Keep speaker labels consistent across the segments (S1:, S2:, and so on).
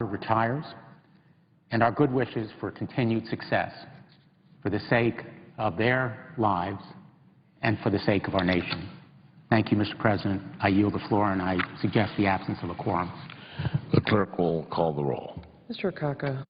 S1: retires, and our good wishes for continued success for the sake of their lives and for the sake of our nation. Thank you, Mr. President. I yield the floor, and I suggest the absence of a quorum.
S2: The clerk will call the roll.
S3: Mr. Akaka.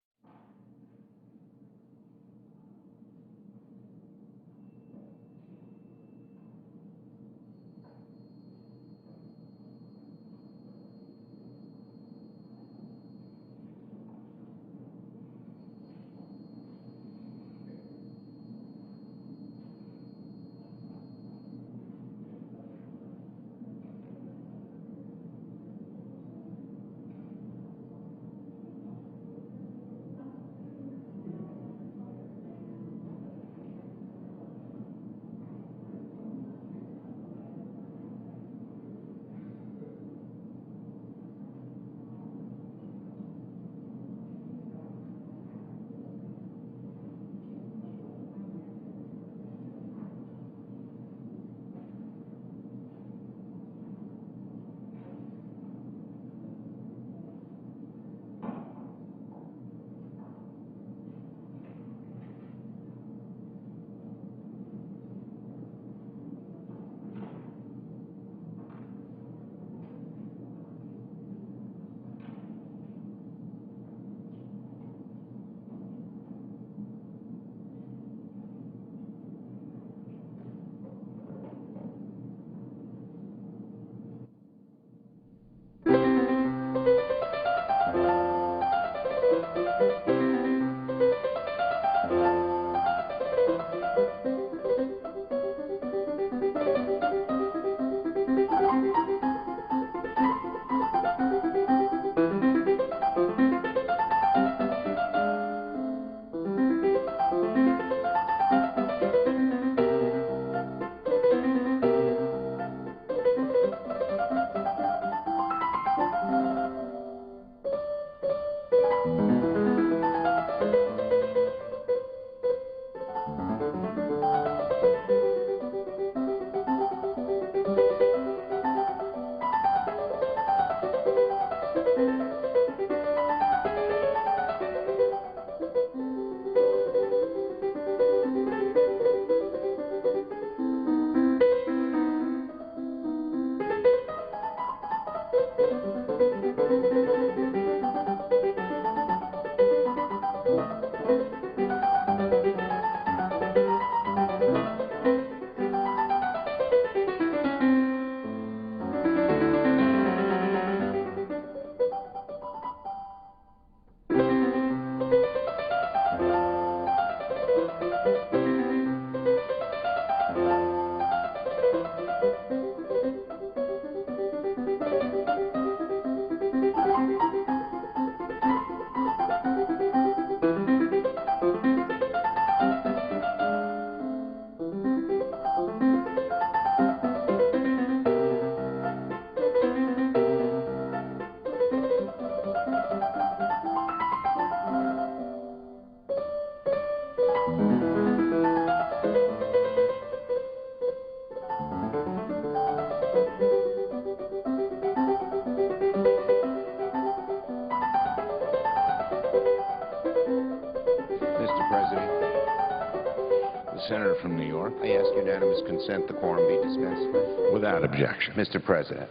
S2: Senator from New York.
S4: I ask unanimous consent the quorum be dismissed.
S2: Without objection.
S4: Mr. President.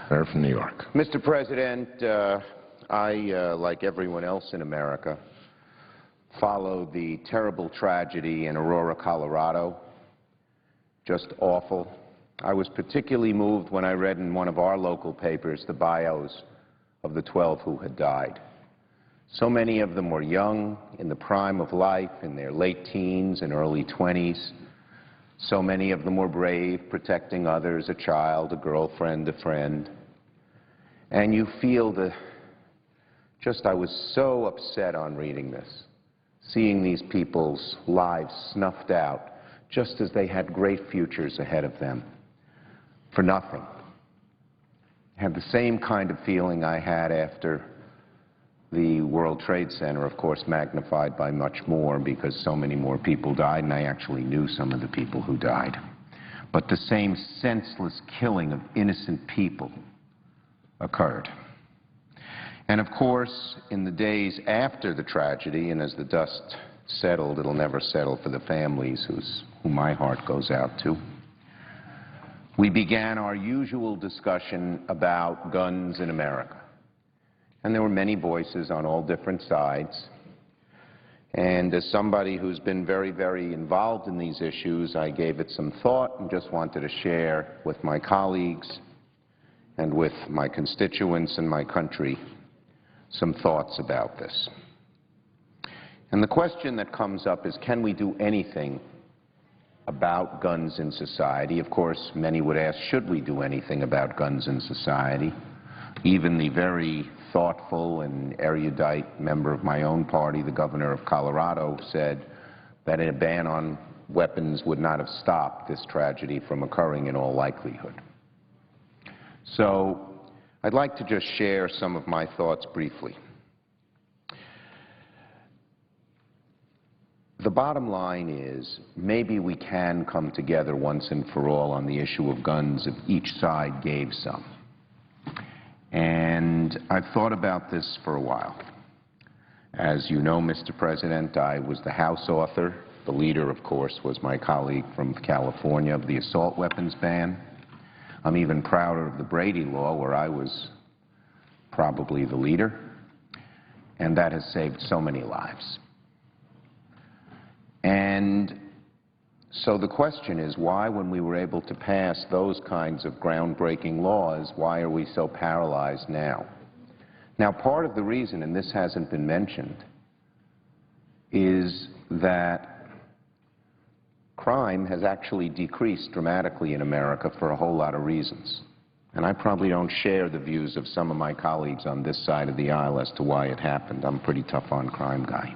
S2: Senator from New York.
S4: Mr. President, I, like everyone else in America, followed the terrible tragedy in Aurora, Colorado. Just awful. I was particularly moved when I read in one of our local papers the bios of the 12 who had died. So many of them were young, in the prime of life, in their late teens and early 20s. So many of them were brave, protecting others, a child, a girlfriend, a friend. And you feel I was so upset on reading this, seeing these people's lives snuffed out, just as they had great futures ahead of them, for nothing. I had the same kind of feeling I had after the World Trade Center, of course, magnified by much more because so many more people died, and I actually knew some of the people who died. But the same senseless killing of innocent people occurred. And of course, in the days after the tragedy, and as the dust settled, it'll never settle for the families who my heart goes out to, we began our usual discussion about guns in America. And there were many voices on all different sides. And as somebody who's been very, very involved in these issues, I gave it some thought and just wanted to share with my colleagues and with my constituents and my country some thoughts about this. And the question that comes up is, can we do anything about guns in society? Of course, many would ask, should we do anything about guns in society? Even the very thoughtful and erudite member of my own party, the governor of Colorado, said that a ban on weapons would not have stopped this tragedy from occurring in all likelihood. So I'd like to just share some of my thoughts briefly. The bottom line is, maybe we can come together once and for all on the issue of guns if each side gave some. And I've thought about this for a while. As you know, Mr. President, I was the House author. The leader, of course, was my colleague from California of the assault weapons ban. I'm even prouder of the Brady Law, where I was probably the leader, and that has saved so many lives. And so the question is, why, when we were able to pass those kinds of groundbreaking laws, why are we so paralyzed now? Now, part of the reason, and this hasn't been mentioned, is that crime has actually decreased dramatically in America for a whole lot of reasons. And I probably don't share the views of some of my colleagues on this side of the aisle as to why it happened. I'm a pretty tough on crime guy.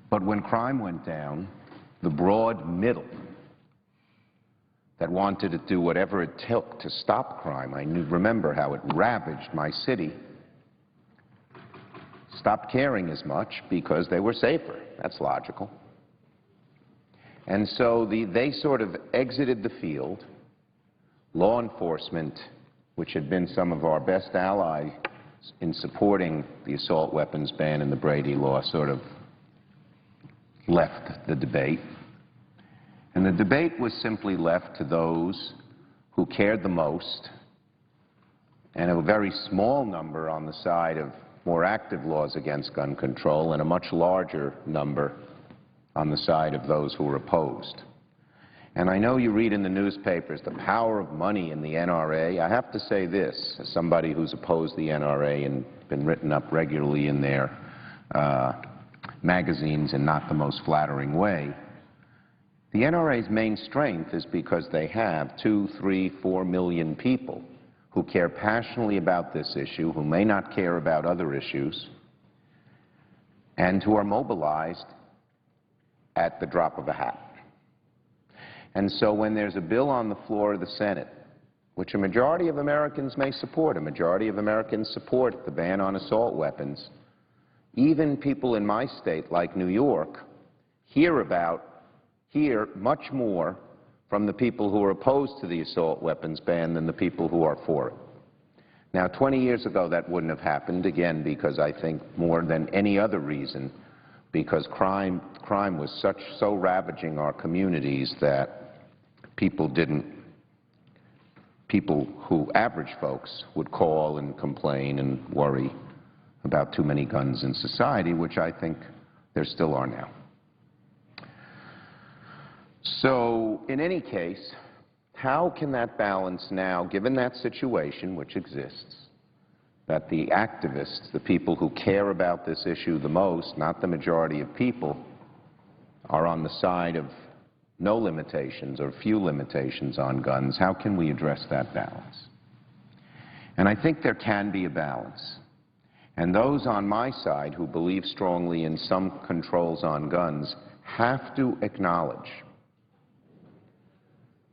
S4: But when crime went down, the broad middle that wanted to do whatever it took to stop crime, remember how it ravaged my city, stopped caring as much because they were safer. That's logical. And so they sort of exited the field. Law enforcement, which had been some of our best allies in supporting the assault weapons ban and the Brady Law, sort of left the debate. And the debate was simply left to those who cared the most, and a very small number on the side of more active laws against gun control, and a much larger number on the side of those who were opposed. And I know you read in the newspapers the power of money in the NRA. I have to say this, as somebody who's opposed the NRA and been written up regularly in their magazines in not the most flattering way. The NRA's main strength is because they have 2, 3, 4 million people who care passionately about this issue, who may not care about other issues, and who are mobilized at the drop of a hat. And so when there's a bill on the floor of the Senate, which a majority of Americans may support, a majority of Americans support the ban on assault weapons, even people in my state, like New York, hear much more from the people who are opposed to the assault weapons ban than the people who are for it. Now, 20 years ago, that wouldn't have happened, again, because I think more than any other reason, because crime was so ravaging our communities that average folks would call and complain and worry about too many guns in society, which I think there still are now. So, in any case, how can that balance now, given that situation which exists, that the activists, the people who care about this issue the most, not the majority of people, are on the side of no limitations or few limitations on guns, how can we address that balance? And I think there can be a balance. And those on my side who believe strongly in some controls on guns have to acknowledge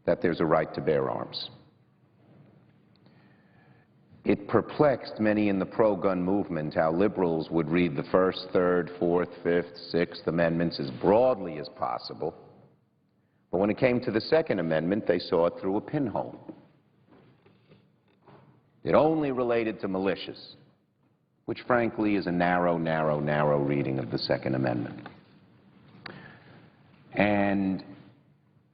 S4: that there's a right to bear arms. It perplexed many in the pro-gun movement how liberals would read the First, Third, Fourth, Fifth, Sixth Amendments as broadly as possible, but when it came to the Second Amendment, they saw it through a pinhole. It only related to militias. which frankly is a narrow, narrow, narrow reading of the Second Amendment. And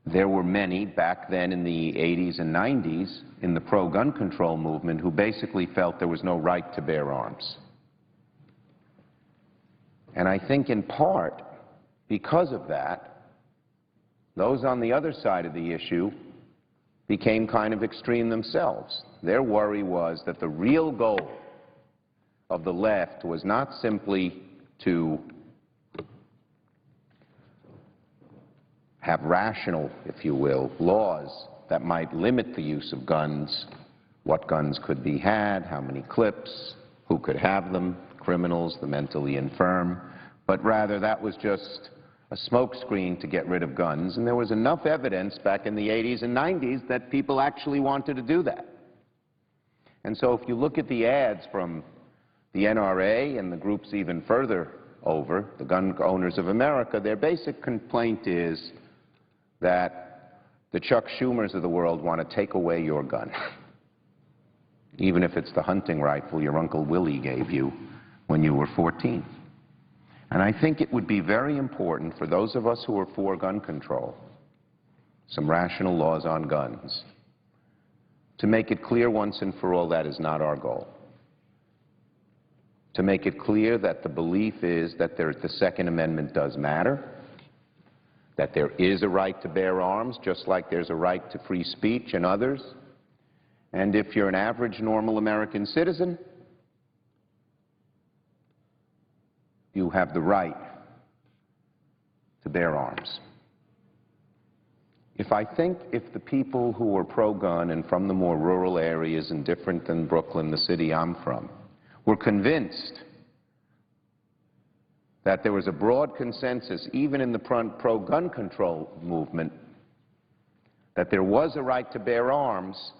S4: there were many back then in the 80s and 90s in the pro-gun control movement who basically felt there was no right to bear arms. And I think in part because of that, those on the other side of the issue became kind of extreme themselves. Their worry was that the real goal of the left was not simply to have rational, if you will, laws that might limit the use of guns, what guns could be had, how many clips, who could have them, criminals, the mentally infirm, but rather that was just a smokescreen to get rid of guns. And there was enough evidence back in the 80s and 90s that people actually wanted to do that. And so if you look at the ads from the NRA and the groups even further over, the Gun Owners of America, their basic complaint is that the Chuck Schumers of the world want to take away your gun, even if it's the hunting rifle your Uncle Willie gave you when you were 14. And I think it would be very important for those of us who are for gun control, some rational laws on guns, to make it clear once and for all that is not our goal. To make it clear that the belief is that the Second Amendment does matter, that there is a right to bear arms, just like there's a right to free speech and others. And if you're an average, normal American citizen, you have the right to bear arms. If the people who are pro-gun and from the more rural areas and different than Brooklyn, the city I'm from, were convinced that there was a broad consensus, even in the pro-gun control movement, that there was a right to bear arms,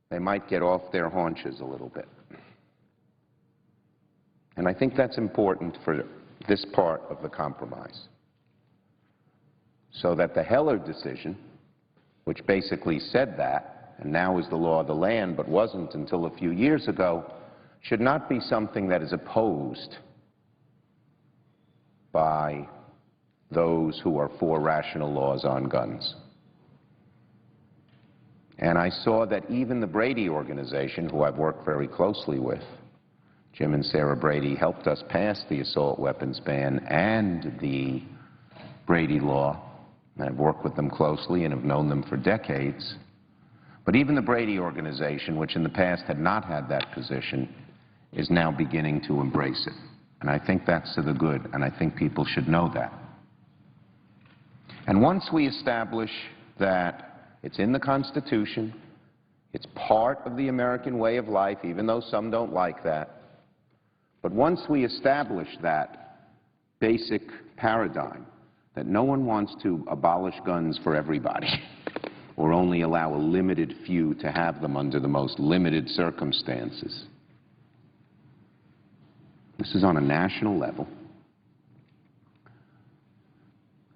S4: they might get off their haunches a little bit. And I think that's important for this part of the compromise, so that the Heller decision, which basically said that, and now is the law of the land, but wasn't until a few years ago, should not be something that is opposed by those who are for rational laws on guns. And I saw that even the Brady organization, who I've worked very closely with, Jim and Sarah Brady, helped us pass the assault weapons ban and the Brady law. And I've worked with them closely and have known them for decades. But even the Brady organization, which in the past had not had that position, is now beginning to embrace it. And I think that's to the good, and I think people should know that. And once we establish that it's in the Constitution, it's part of the American way of life, even though some don't like that, but once we establish that basic paradigm, that no one wants to abolish guns for everybody or only allow a limited few to have them under the most limited circumstances. This is on a national level.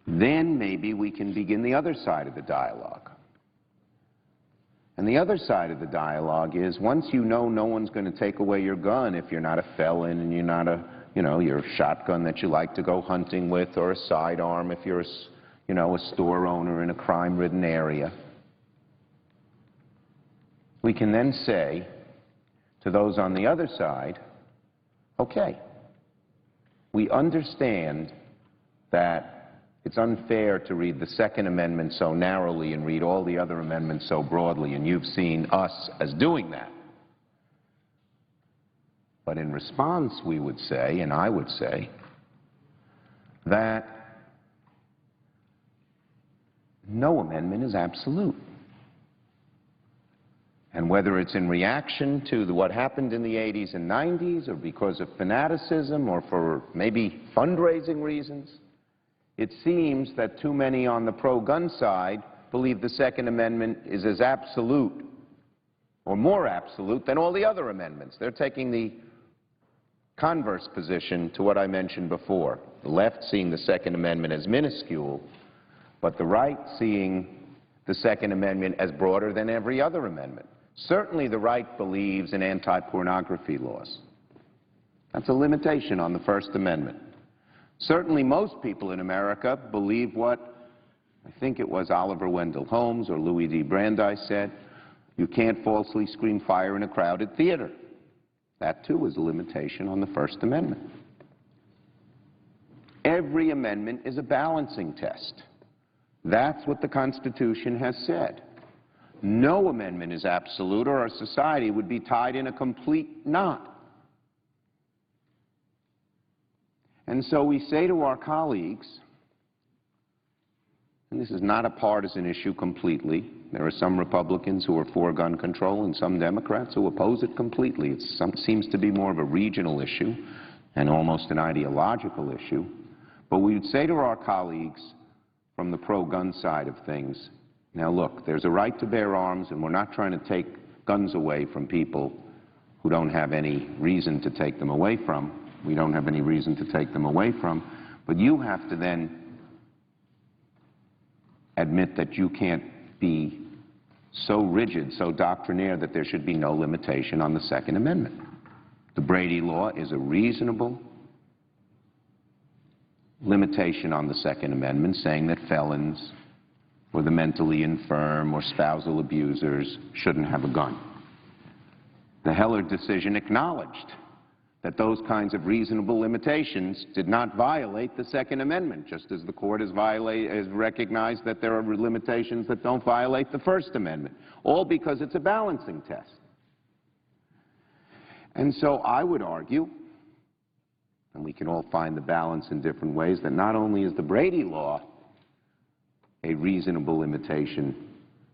S4: Then maybe we can begin the other side of the dialogue. And the other side of the dialogue is once you know no one's going to take away your gun if you're not a felon and you're not you're a shotgun that you like to go hunting with, or a sidearm if you're a store owner in a crime-ridden area. We can then say to those on the other side, okay, we understand that it's unfair to read the Second Amendment so narrowly and read all the other amendments so broadly, and you've seen us as doing that. But in response, we would say, and I would say, that no amendment is absolute. And whether it's in reaction to what happened in the 80s and 90s, or because of fanaticism, or for maybe fundraising reasons, it seems that too many on the pro-gun side believe the Second Amendment is as absolute or more absolute than all the other amendments. They're taking the converse position to what I mentioned before. The left seeing the Second Amendment as minuscule, but the right seeing the Second Amendment as broader than every other amendment. Certainly the right believes in anti-pornography laws. That's a limitation on the First Amendment. Certainly most people in America believe what I think it was Oliver Wendell Holmes or Louis D. Brandeis said: you can't falsely scream fire in a crowded theater. That, too, is a limitation on the First Amendment. Every amendment is a balancing test. That's what the Constitution has said. No amendment is absolute, or our society would be tied in a complete knot. And so we say to our colleagues, and this is not a partisan issue completely. There are some Republicans who are for gun control and some Democrats who oppose it completely. It seems to be more of a regional issue and almost an ideological issue. But we would say to our colleagues from the pro-gun side of things, now look, there's a right to bear arms, and we're not trying to take guns away from people who don't have any reason to take them away from. We don't have any reason to take them away from. But you have to then admit that you can't be so rigid, so doctrinaire that there should be no limitation on the Second Amendment. The Brady Law is a reasonable limitation on the Second Amendment, saying that felons or the mentally infirm or spousal abusers shouldn't have a gun. The Heller decision acknowledged that those kinds of reasonable limitations did not violate the Second Amendment, just as the Court has recognized that there are limitations that don't violate the First Amendment, all because it's a balancing test. And so I would argue, and we can all find the balance in different ways, that not only is the Brady Law a reasonable limitation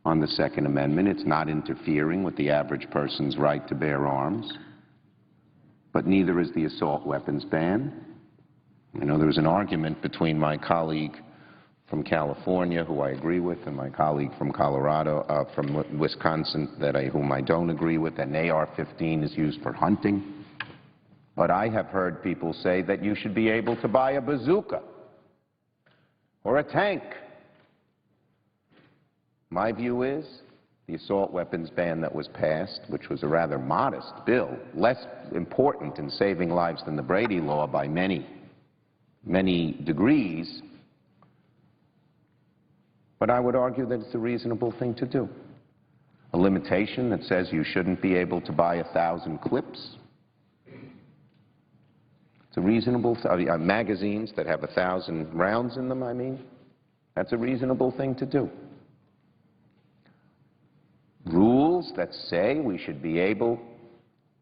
S4: on the Second Amendment, it's not interfering with the average person's right to bear arms, but neither is the assault weapons ban. I know there was an argument between my colleague from California, who I agree with, and my colleague from from Wisconsin, whom I don't agree with, and AR-15 is used for hunting. But I have heard people say that you should be able to buy a bazooka or a tank. My view is the assault weapons ban that was passed, which was a rather modest bill, less important in saving lives than the Brady Law by many, many degrees, but I would argue that it's a reasonable thing to do. A limitation that says you shouldn't be able to buy 1,000 clips. It's a reasonable, magazines that have 1,000 rounds in them, I mean, that's a reasonable thing to do. Rules that say we should be able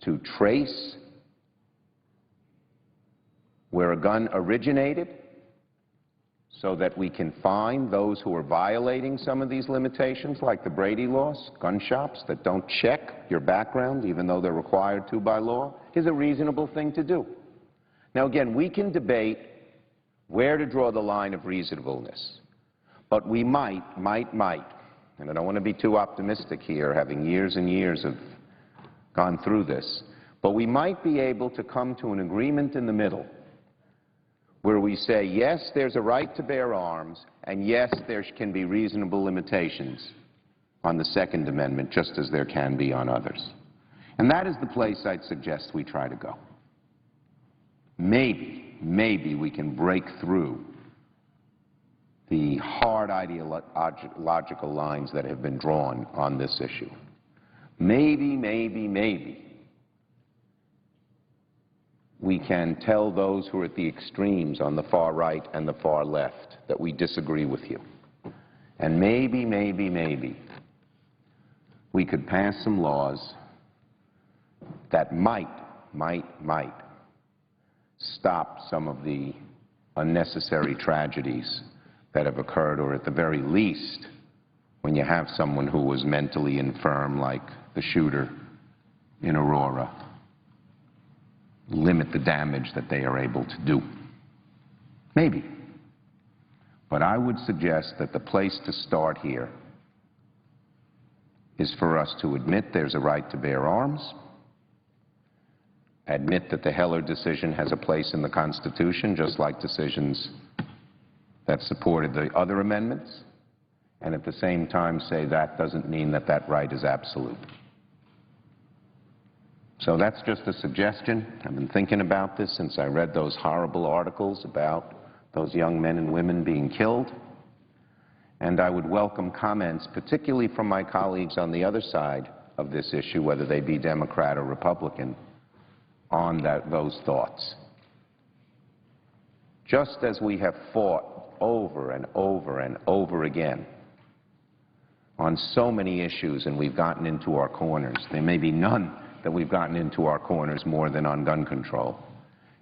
S4: to trace where a gun originated so that we can find those who are violating some of these limitations, like the Brady laws, gun shops that don't check your background even though they're required to by law, is a reasonable thing to do. Now again, we can debate where to draw the line of reasonableness, but we might, and I don't want to be too optimistic here, having years and years of gone through this, but we might be able to come to an agreement in the middle where we say, yes, there's a right to bear arms, and yes, there can be reasonable limitations on the Second Amendment, just as there can be on others. And that is the place I'd suggest we try to go. Maybe we can break through the hard ideological lines that have been drawn on this issue. Maybe we can tell those who are at the extremes on the far right and the far left that we disagree with you. And maybe we could pass some laws that might stop some of the unnecessary tragedies that have occurred, or at the very least, when you have someone who was mentally infirm, like the shooter in Aurora, limit the damage that they are able to do. Maybe. But I would suggest that the place to start here is for us to admit there's a right to bear arms, admit that the Heller decision has a place in the Constitution, just like decisions that supported the other amendments, and at the same time say that doesn't mean that that right is absolute. So that's just a suggestion. I've been thinking about this since I read those horrible articles about those young men and women being killed. And I would welcome comments, particularly from my colleagues on the other side of this issue, whether they be Democrat or Republican, on those thoughts. Just as we have fought over and over and over again on so many issues and we've gotten into our corners, there may be none that we've gotten into our corners more than on gun control.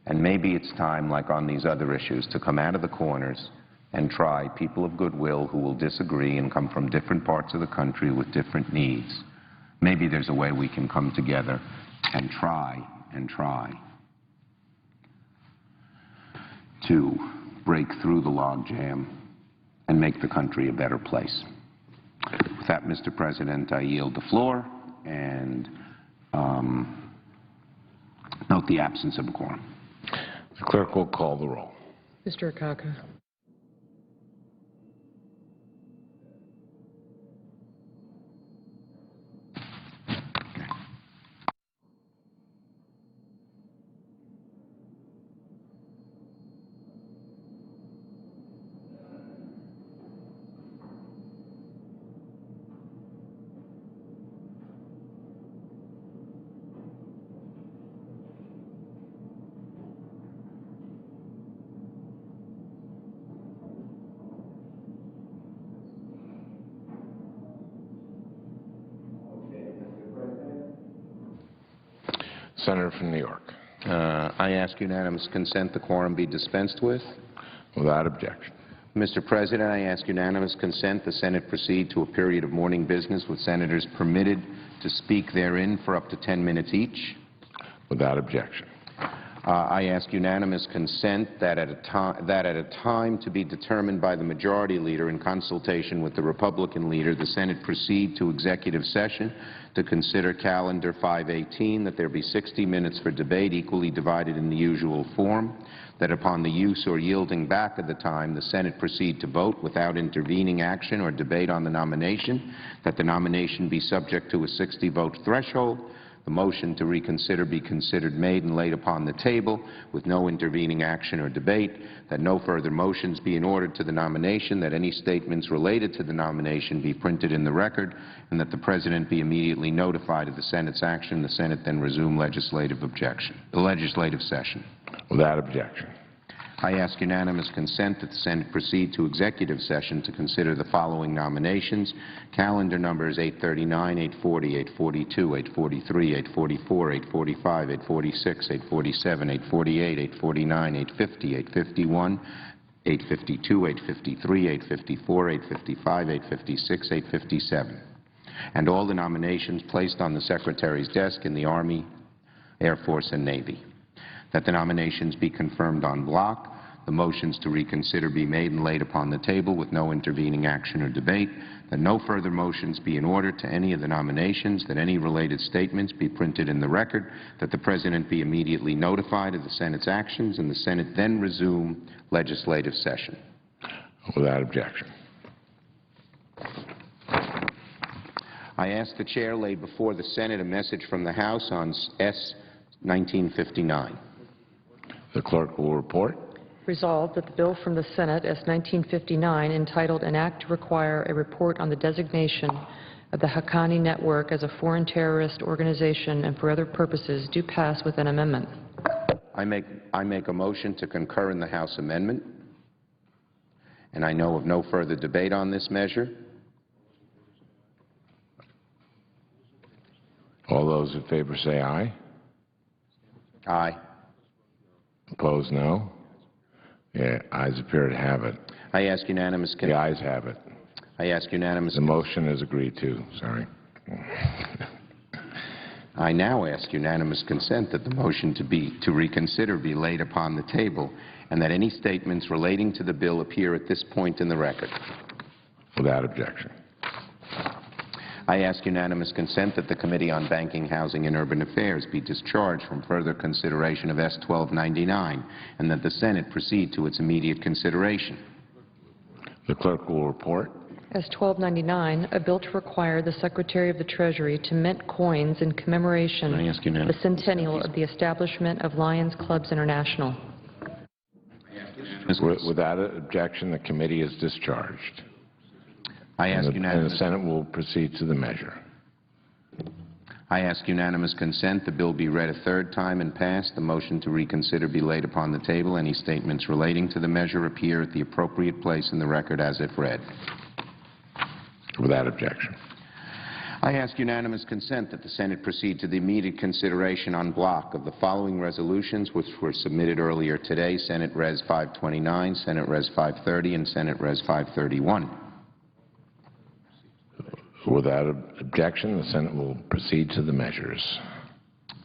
S4: And maybe it's time, like on these other issues, to come out of the corners and try people of goodwill who will disagree and come from different parts of the country with different needs. Maybe there's a way we can come together and try to break through the logjam and make the country a better place. With that, Mr. President, I yield the floor and note the absence of a quorum.
S2: The clerk will call the roll.
S3: Mr. Akaka.
S2: Senator from New York.
S4: I ask unanimous consent the quorum be dispensed with.
S2: Without objection.
S4: Mr. President, I ask unanimous consent the Senate proceed to a period of morning business with senators permitted to speak therein for up to 10 minutes each.
S2: Without objection.
S4: I ask unanimous consent that at a time to be determined by the majority leader in consultation with the Republican leader, the Senate proceed to executive session to consider calendar 518, that there be 60 minutes for debate equally divided in the usual form, that upon the use or yielding back of the time, the Senate proceed to vote without intervening action or debate on the nomination, that the nomination be subject to a 60-vote threshold, the motion to reconsider be considered made and laid upon the table with no intervening action or debate, that no further motions be in order to the nomination, that any statements related to the nomination be printed in the record, and that the President be immediately notified of the Senate's action. The Senate then resume legislative session.
S2: Without objection.
S4: I ask unanimous consent that the Senate proceed to executive session to consider the following nominations. Calendar numbers 839, 840, 842, 843, 844, 845, 846, 847, 848, 849, 850, 851, 852, 853, 854, 855, 856, 857. And all the nominations placed on the Secretary's desk in the Army, Air Force, and Navy. That the nominations be confirmed en bloc, the motions to reconsider be made and laid upon the table with no intervening action or debate, that no further motions be in order to any of the nominations, that any related statements be printed in the record, that the President be immediately notified of the Senate's actions, and the Senate then resume legislative session.
S2: Without objection.
S4: I ask the Chair lay before the Senate a message from the House on S. 1959.
S2: The clerk will report.
S3: Resolved that the bill from the Senate, S. 1959, entitled An Act to Require a Report on the Designation of the Haqqani Network as a Foreign Terrorist Organization and for other purposes, do pass with an amendment.
S4: I make a motion to concur in the House amendment, and I know of no further debate on this measure.
S2: All those in favor say aye.
S4: Aye.
S2: Opposed, no. Yeah, ayes appear to have it.
S4: I ask unanimous consent.
S2: The ayes have it.
S4: I ask unanimous.
S2: The motion is agreed to. Sorry.
S4: I now ask unanimous consent that the motion to reconsider be laid upon the table, and that any statements relating to the bill appear at this point in the record.
S2: Without objection.
S4: I ask unanimous consent that the Committee on Banking, Housing, and Urban Affairs be discharged from further consideration of S. 1299, and that the Senate proceed to its immediate consideration.
S2: The clerk will report.
S3: S. 1299, a bill to require the Secretary of the Treasury to mint coins in commemoration
S4: Can I ask
S3: of the
S4: unanimous?
S3: centennial of the establishment of Lions Clubs International.
S2: Without objection, the committee is discharged.
S4: I ask
S2: And the
S4: unanimous.
S2: Senate will proceed to the measure.
S4: I ask unanimous consent the bill be read a third time and passed. The motion to reconsider be laid upon the table. Any statements relating to the measure appear at the appropriate place in the record as if read.
S2: Without objection.
S4: I ask unanimous consent that the Senate proceed to the immediate consideration en bloc of the following resolutions which were submitted earlier today: Senate Res. 529, Senate Res. 530, and Senate Res. 531.
S2: Without objection, the Senate will proceed to the measures.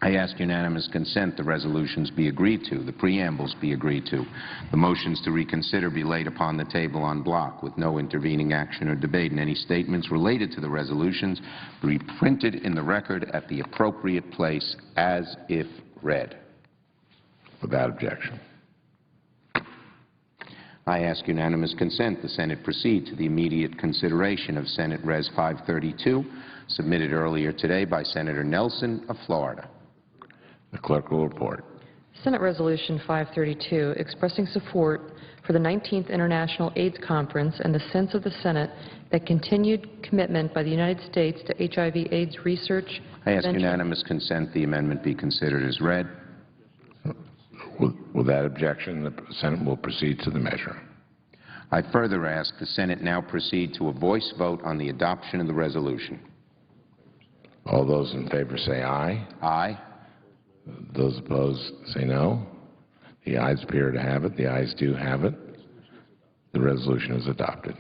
S4: I ask unanimous consent the resolutions be agreed to, the preambles be agreed to, the motions to reconsider be laid upon the table en bloc with no intervening action or debate, and any statements related to the resolutions be printed in the record at the appropriate place as if read.
S2: Without objection.
S4: I ask unanimous consent the Senate proceed to the immediate consideration of Senate Res. 532, submitted earlier today by Senator Nelson of Florida.
S2: The clerk will report.
S3: Senate Resolution 532, expressing support for the 19th International AIDS Conference and the sense of the Senate that continued commitment by the United States to HIV/AIDS research.
S4: I ask
S3: prevention-
S4: unanimous consent the amendment be considered as read.
S2: Without objection, the Senate will proceed to the measure.
S4: I further ask the Senate now proceed to a voice vote on the adoption of the resolution.
S2: All those in favor say aye.
S4: Aye.
S2: Those opposed say no. The ayes appear to have it. The ayes do have it. The resolution is adopted.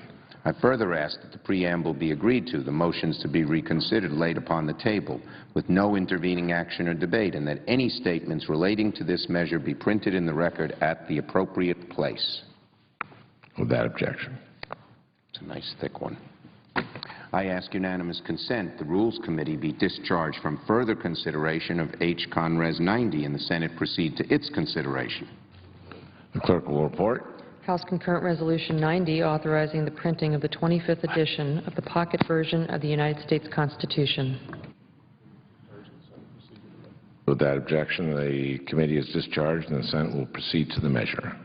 S4: I further ask that the preamble be agreed to, the motions to be reconsidered laid upon the table with no intervening action or debate, and that any statements relating to this measure be printed in the record at the appropriate place.
S2: Without objection.
S4: It's a nice thick one. I ask unanimous consent the Rules Committee be discharged from further consideration of H. Con. Res. 90 and the Senate proceed to its consideration.
S2: The clerk will report.
S3: House Concurrent Resolution 90, authorizing the printing of the 25th edition of the pocket version of the United States Constitution.
S2: Without objection, the committee is discharged and the Senate will proceed to the measure.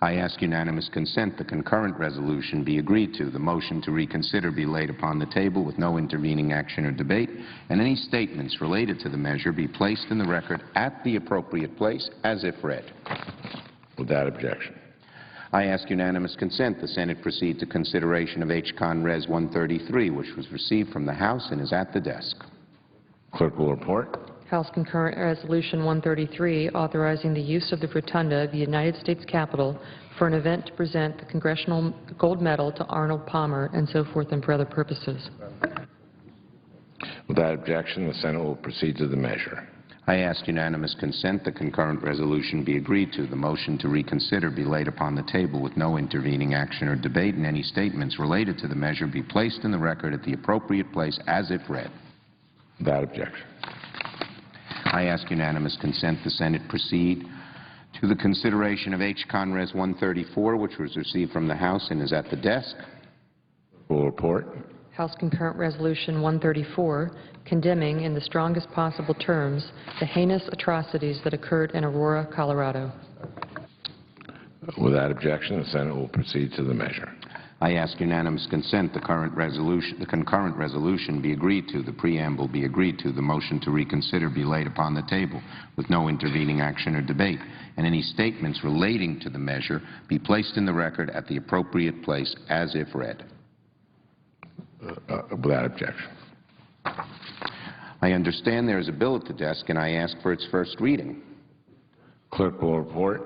S4: I ask unanimous consent the concurrent resolution be agreed to, the motion to reconsider be laid upon the table with no intervening action or debate, and any statements related to the measure be placed in the record at the appropriate place as if read.
S2: Without objection.
S4: I ask unanimous consent the Senate proceed to consideration of H. Con. Res. 133, which was received from the House and is at the desk.
S2: Clerk will report.
S3: House Concurrent Resolution 133, authorizing the use of the rotunda of the United States Capitol for an event to present the Congressional Gold Medal to Arnold Palmer, and so forth, and for other purposes.
S2: Without objection, the Senate will proceed to the measure.
S4: I ask unanimous consent the concurrent resolution be agreed to, the motion to reconsider be laid upon the table with no intervening action or debate, and any statements related to the measure be placed in the record at the appropriate place as if read.
S2: Without objection.
S4: I ask unanimous consent the Senate proceed to the consideration of H. Con. Res. 134, which was received from the House and is at the desk.
S2: Will report.
S3: House Concurrent Resolution 134, condemning in the strongest possible terms the heinous atrocities that occurred in Aurora, Colorado.
S2: Without objection, the Senate will proceed to the measure.
S4: I ask unanimous consent the concurrent resolution be agreed to, the preamble be agreed to, the motion to reconsider be laid upon the table with no intervening action or debate, and any statements relating to the measure be placed in the record at the appropriate place as if read.
S2: Without objection.
S4: I understand there is a bill at the desk, and I ask for its first reading.
S2: Clerk will report.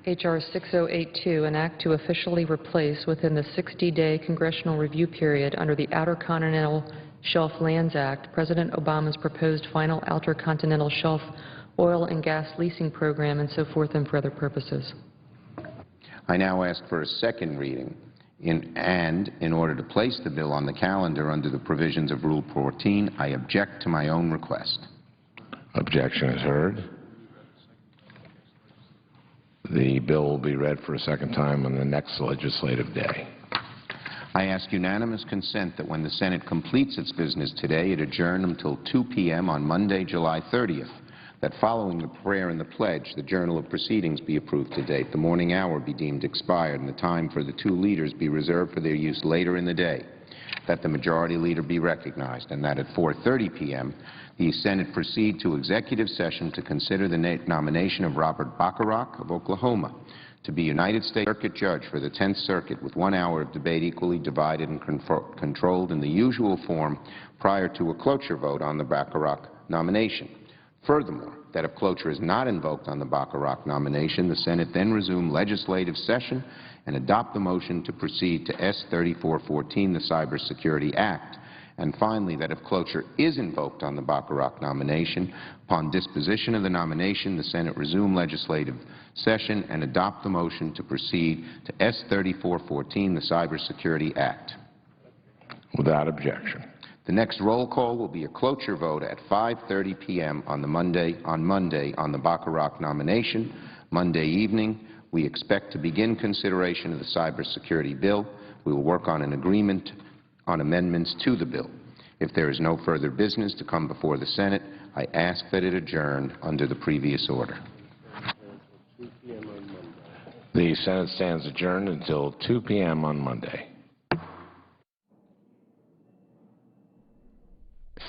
S3: H.R. 6082, an act to officially replace within the 60-day congressional review period under the Outer Continental Shelf Lands Act, President Obama's proposed final Outer Continental Shelf oil and gas leasing program, and so forth, and for other purposes.
S4: I now ask for a second reading, in order to place the bill on the calendar under the provisions of Rule 14, I object to my own request.
S2: Objection is heard. The bill will be read for a second time on the next legislative day.
S4: I ask unanimous consent that when the Senate completes its business today, it adjourn until 2 p.m. on Monday, July 30th. That following the prayer and the pledge, the Journal of Proceedings be approved to date, the morning hour be deemed expired, and the time for the two leaders be reserved for their use later in the day. That the Majority Leader be recognized, and that at 4:30 p.m. the Senate proceed to executive session to consider the nomination of Robert Bacharach of Oklahoma to be United States Circuit Judge for the 10th Circuit, with 1 hour of debate equally divided and controlled in the usual form prior to a cloture vote on the Bacharach nomination. Furthermore, that if cloture is not invoked on the Bacharach nomination, the Senate then resume legislative session and adopt the motion to proceed to S. 3414, the Cybersecurity Act. And finally, that if cloture is invoked on the Bacharach nomination, upon disposition of the nomination, the Senate resume legislative session and adopt the motion to proceed to S. 3414, the Cybersecurity Act.
S2: Without objection.
S4: The next roll call will be a cloture vote at 5:30 p.m. on Monday on the Bacharach nomination. Monday evening, we expect to begin consideration of the cybersecurity bill. We will work on an agreement on amendments to the bill. If there is no further business to come before the Senate, I ask that it adjourn under the previous order.
S2: The Senate stands adjourned until 2 p.m. on Monday.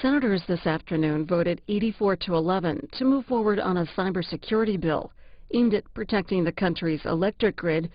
S5: Senators this afternoon voted 84-11 to move forward on a cybersecurity bill aimed at protecting the country's electric grid